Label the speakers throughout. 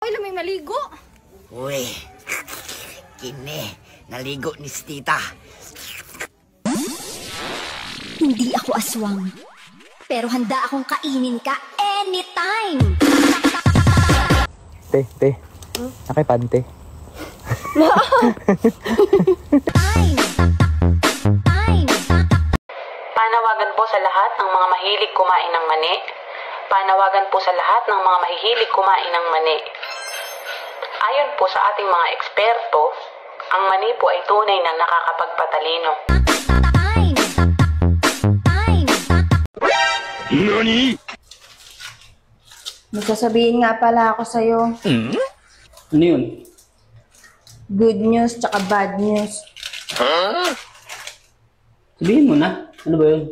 Speaker 1: okay lang may maligo.
Speaker 2: Uy, kini, naligo ni Tita.
Speaker 3: Hindi ako aswang, pero handa akong kainin ka anytime.
Speaker 4: Te, nakipante.
Speaker 5: Panawagan po sa lahat ng mga mahilig kumain ng mani. Panawagan po sa lahat ng mga mahihilig kumain ng mani. Ayon po sa ating mga eksperto, ang mani po ay tunay na nakakapagpatalino.
Speaker 6: Nani?
Speaker 1: May sasabihin nga pala ako sa'yo.
Speaker 7: Ano yun?
Speaker 1: Good news tsaka bad news.
Speaker 7: Sabihin mo na. Ano ba yun?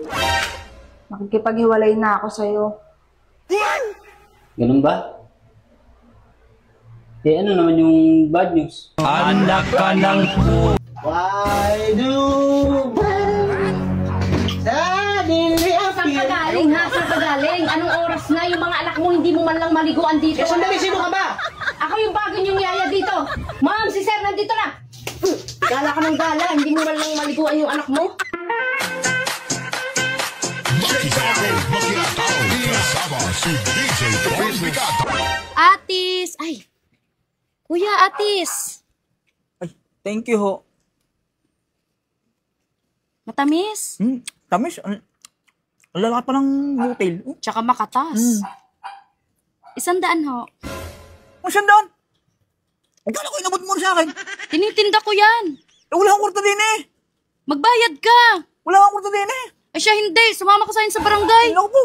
Speaker 1: Makikipaghiwalay na ako sa'yo.
Speaker 7: Ganun ba? Eh, ano naman yung bad news?
Speaker 6: Anak ka ng
Speaker 8: Why do
Speaker 1: Saan ka galing ha? Saan ka galing? Anong oras na? Yung mga anak mo hindi mo man lang maliguan dito.
Speaker 8: sandali, sino ka ba?
Speaker 1: Ako yung bago niyong yaya dito. Ma'am, si Sir nandito na. Gala ka ng gala. Hindi mo man lang maliguan yung anak mo.
Speaker 3: Atis! Ay! Kuya, Atis!
Speaker 4: Ay, thank you ho.
Speaker 3: Matamis?
Speaker 4: Tamis, ang lalaki pa ng hotel.
Speaker 3: Tsaka makatas. 100 ho.
Speaker 4: Ang sandaan! Akala ko inabot mo sa akin.
Speaker 3: Tinitinda ko yan.
Speaker 4: Eh, wala akong kwarta din eh.
Speaker 3: Magbayad ka.
Speaker 4: Wala akong kwarta din eh.
Speaker 3: Eh siya hindi. Sumama ko sa sa barangay.
Speaker 4: Ay, naku po.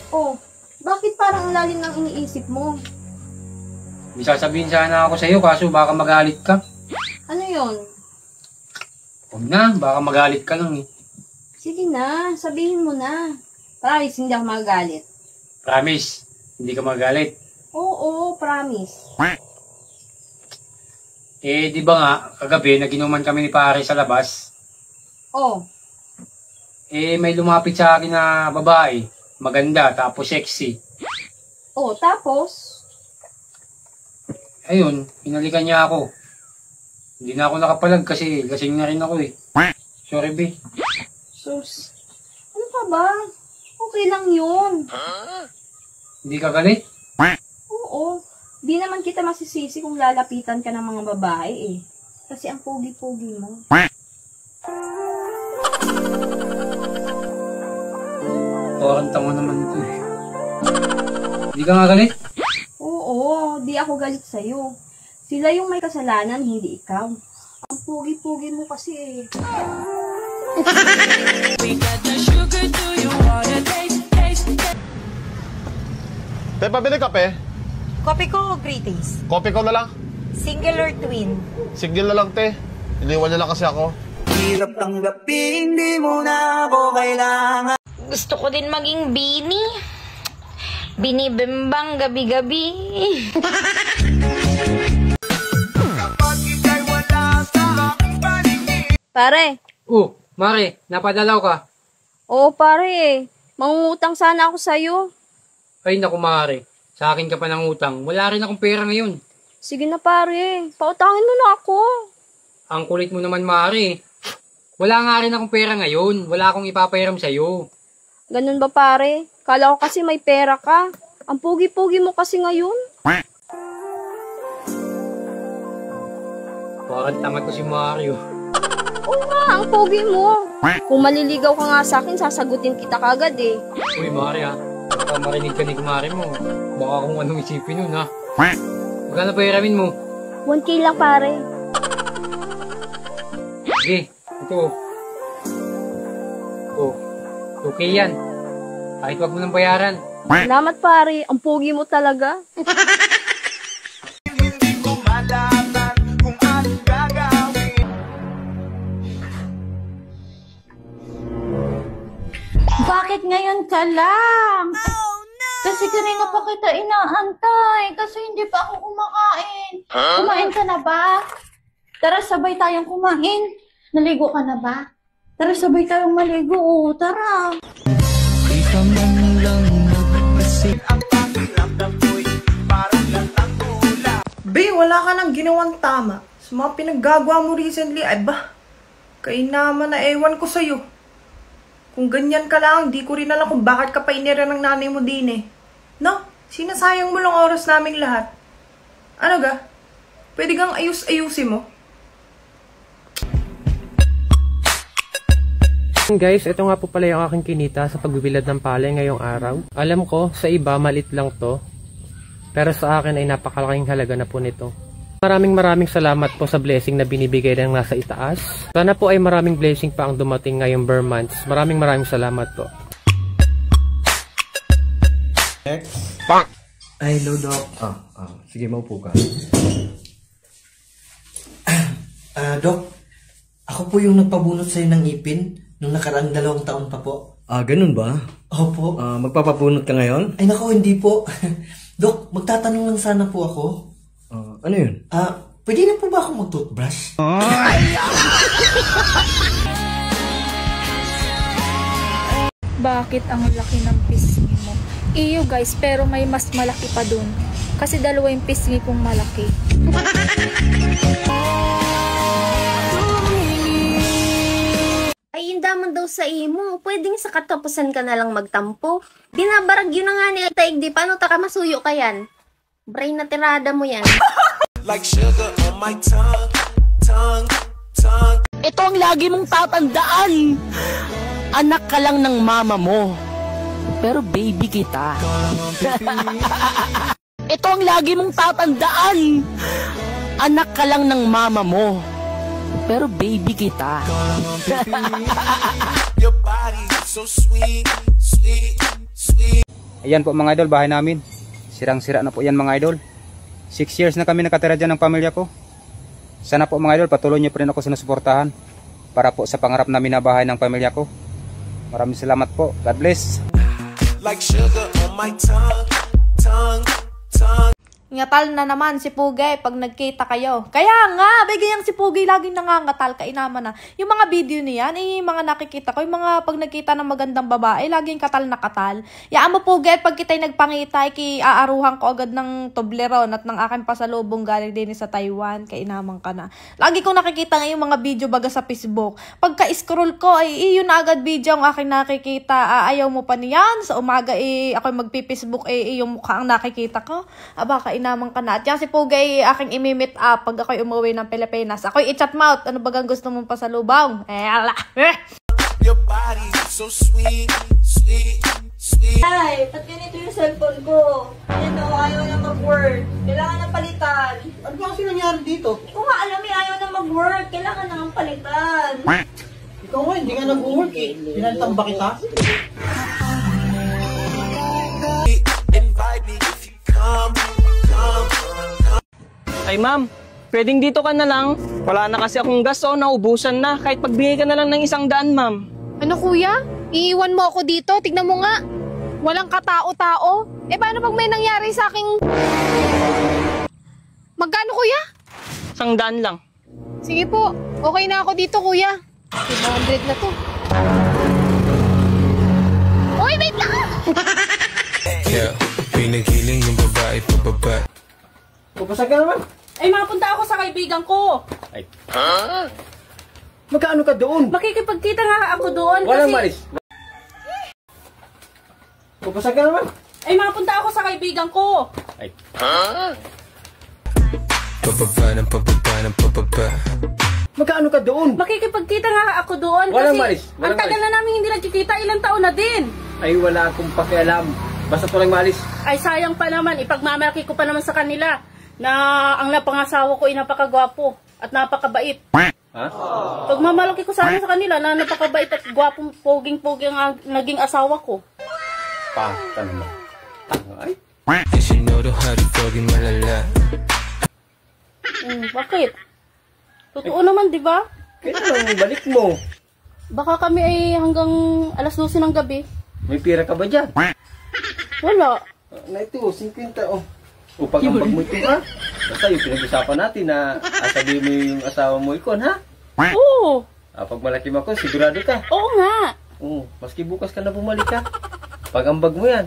Speaker 1: Oh, bakit parang lalim ng iniisip mo?
Speaker 9: May sasabihin sana ako sa'yo kaso baka magalit ka.
Speaker 1: Ano yon?
Speaker 9: Huwag na, baka magalit ka lang eh.
Speaker 1: Sige na, sabihin mo na. Promise, hindi ako magagalit.
Speaker 9: Promise, hindi ka magalit.
Speaker 1: Oo, promise.
Speaker 9: Eh, di ba nga, kagabi, naginuman kami ni pare sa labas.
Speaker 1: Oh,
Speaker 9: Eh, may lumapit sa akin na babae. Maganda, tapos sexy.
Speaker 1: oh, tapos?
Speaker 9: Ayun, pinalikan niya ako. Hindi na ako nakapalag kasi lasing na rin ako eh. Sorry, be.
Speaker 1: Sus, ano ka ba? Okay lang yun.
Speaker 9: Hindi ka galit?
Speaker 1: Oo, di naman kita masisisi kung lalapitan ka ng mga babae eh. Kasi ang pogi-pogi mo.
Speaker 9: Parang tanga naman ito eh. Hindi ka nga galit?
Speaker 1: Oo, di ako galit sa'yo. Sila yung may kasalanan, hindi ikaw. Ang pogi-pogi mo kasi eh.
Speaker 6: Te, pabili kape?
Speaker 2: Kopi ko, greetings.
Speaker 6: Kopi ko na lang.
Speaker 2: Single or twin?
Speaker 6: Single na lang, te. Iniwan niya lang kasi ako.
Speaker 8: Hirap tanggapin, di mo na ako kailangan.
Speaker 10: Gusto ko din maging bini. Binibimbang gabi-gabi.
Speaker 1: Pare.
Speaker 9: Oh, Mare, napadalaw ka.
Speaker 1: Oo pare, mangungutang sana ako sa'yo.
Speaker 9: Ay, naku Mare. Sa akin ka pa ng utang. Wala rin akong pera ngayon.
Speaker 1: Sige na pare, pautangin mo na ako.
Speaker 9: Ang kulit mo naman, Mare. Wala nga rin akong pera ngayon. Wala akong ipapairam sa'yo.
Speaker 1: Ganun ba pare? Kala ko kasi may pera ka. Ang pogi-pogi mo kasi ngayon.
Speaker 9: Parang tanga to si Mario.
Speaker 1: Oo nga, ang pogi mo. Kung maliligaw ka nga sa akin, sasagutin kita kagad eh.
Speaker 9: Uy, Mare ha. Baka marinig ka ni Mare mo. Baka kung anong isipin nun ha. Magkano pairamin mo?
Speaker 1: 1K lang pare.
Speaker 9: Sige, ito. Oh, 2K yan. Kahit wag mo nang bayaran.
Speaker 1: Salamat pare, ang pogi mo talaga.
Speaker 11: Bakit ngayon ka lang? Oh, no! Kasi kanina pa kita inaantay. Kasi hindi pa ako kumakain. Kumain ka na ba? Tara, sabay tayong kumain. Naligo ka na ba? Tara, sabay tayong maligo. Tara.
Speaker 8: ka man lang magbasik. Ang pakiramdam ko'y parang latang ula.
Speaker 12: Be, wala ka nang ginawang tama. Sa mga pinaggagawa mo recently, ay ba? Kainaman na ewan ko sa'yo. Kung ganyan ka lang, di ko rin alam kung bakit ka painira ng nanay mo din eh. No? Sinasayang mo lang oras naming lahat. Ano ga? Pwede kang ayus-ayusin mo?
Speaker 13: Guys, ito nga po pala yung aking kinita sa pagbibilad ng palay ngayong araw. Alam ko, sa iba, malit lang to. Pero sa akin ay napakalaking halaga na po nito. Maraming salamat po sa blessing na binibigay ng nasa itaas. Sana po ay maraming blessing pa ang dumating ngayong Burr months. Maraming salamat po.
Speaker 14: Next. Bang! Ay, hello, Doc. Sige, maupo ka. Doc, ako po yung nagpabunot sa'yo ng ipin nung nakaraang 2 taon pa po. Ganun ba? Opo. Magpapabunot ka ngayon? Ay, naku, hindi po. Doc, magtatanong lang sana po ako. Ano yun? Pwede na po ba ako mag-toothbrush?
Speaker 15: Bakit ang laki ng pisngi mo? Iyo guys, pero may mas malaki pa dun. Kasi 2 yung pisngi kong malaki.
Speaker 16: Ay, indaman daw sa imo. Pwedeng sa katapusan ka na lang magtampo. Binabarag yun na nga ni Taig, di paano taka masuyo ka yan? Brain na tirada mo yan.
Speaker 8: Like sugar on my tongue, tongue, tongue.
Speaker 2: Ito ang lagi mong tatandaan. Anak ka lang ng mama mo. Pero baby kita. Ito ang lagi mong tatandaan. Anak ka lang ng mama mo. Pero baby kita.
Speaker 8: Your body so sweet, sweet, sweet.
Speaker 17: Ayan po mga idol, bahay namin. Sirang-sira na po yan mga idol. 6 years na kami nakatira dyan ng pamilya ko. Sana po mga idol, patuloy niyo pa rin ako sinusuportahan para po sa pangarap namin na bahay ng pamilya ko. Maraming salamat po. God bless.
Speaker 8: Like sugar on my tongue, tongue, tongue.
Speaker 11: Ngatal na naman si Pugay pag nagkita kayo. Kaya nga, bigayang si Pugay laging nangangatal, kainaman na. Yung mga video niyan, mga nakikita ko, yung mga pag nagkita ng magandang babae, laging katal na katal. Yaan mo Pugay, pag kita'y nagpangitay, aaruhan ko agad ng Toblerone at ng aking pasalubong galing din sa Taiwan, kainaman ka na. Lagi kong nakikita ngayong mga video baga sa Facebook. Pagka-scroll ko, yun na agad video ang aking nakikita. Ayaw mo pa niyan. Sa umaga, ako magpi-Facebook, yung mukha ang nakikita ko. Aba, naman ka na. At yan si Pugay aking imi-meet up pag ako'y umuwi ng Pilipinas. Ako'y i-chat mouth. Ano bagang gusto mong pasalubong? Ala.
Speaker 8: Your body so sweet, sweet, sweet.
Speaker 1: Ay, ba't ganito yung cellphone ko? Yan o, ayaw na mag-work. Kailangan na palitan.
Speaker 4: Ano ba kasi nangyari dito?
Speaker 1: Hindi ko nga alam ayaw na mag-work. Kailangan na ng palitan.
Speaker 4: Ikaw nga, hindi nga nag-work eh. Pinalitan ba kita?
Speaker 8: Invite me if you come.
Speaker 18: Ay ma'am, pwedeng dito ka na lang. Wala na kasi akong gas naubusan na. Kahit pagbigay ka na lang ng 100, ma'am.
Speaker 15: Ano kuya? Iiwan mo ako dito? Tignan mo nga. Walang katao-tao. Paano pag may nangyari sa aking... Magkano kuya?
Speaker 18: 100 lang.
Speaker 15: Sige po, okay na ako dito kuya. 500 na to. Uy, wait lang!
Speaker 8: Yeah, pinagiling yung babae pababa.
Speaker 4: Pupasag ka naman.
Speaker 11: Ay, mapunta ako sa kaibigan ko.
Speaker 4: Ay. Magkaano ka doon?
Speaker 11: Makikipagkita nga ako doon.
Speaker 4: Walang
Speaker 11: kasi...
Speaker 4: malis. Pupasag ka naman.
Speaker 11: Ay, mapunta ako sa kaibigan ko.
Speaker 4: Ay.
Speaker 8: Pababa ng pababa ng pababa.
Speaker 4: Magkaano ka doon?
Speaker 11: Makikipagkita nga ako doon.
Speaker 4: Walang
Speaker 11: kasi
Speaker 4: malis.
Speaker 11: Ang tagal na namin hindi nagkikita. Ilang taon na din.
Speaker 4: Ay, wala akong pakialam. Basta walang malis.
Speaker 11: Ay, sayang pa naman. Ipagmamalaki ko pa naman sa kanila na ang napangasawa ko ay napakagwapo at napakabait.
Speaker 4: Ha?
Speaker 11: Pagmamalaki ko sana sa kanila na napakabait at gwapong poging-pogi ang naging asawa ko.
Speaker 4: Tanong mo. Ay?
Speaker 8: Kasi know how to poging malala.
Speaker 11: Bakit? Totoo naman, di ba?
Speaker 4: Kailan ang balik mo?
Speaker 11: Baka kami ay hanggang alas 12 ng gabi.
Speaker 4: May pira ka ba dyan?
Speaker 11: Wala.
Speaker 4: Na ito, 50 oh. Upag ang pagmuti ha? Basta yung pinag-usapan natin na sabihin mo yung asawa mo ikon ha?
Speaker 11: Oo.
Speaker 4: Pag malaki mo ako, sigurado ka?
Speaker 11: Oo nga.
Speaker 4: Oo, maski bukas ka na bumalik ha? Pag ambag mo yan.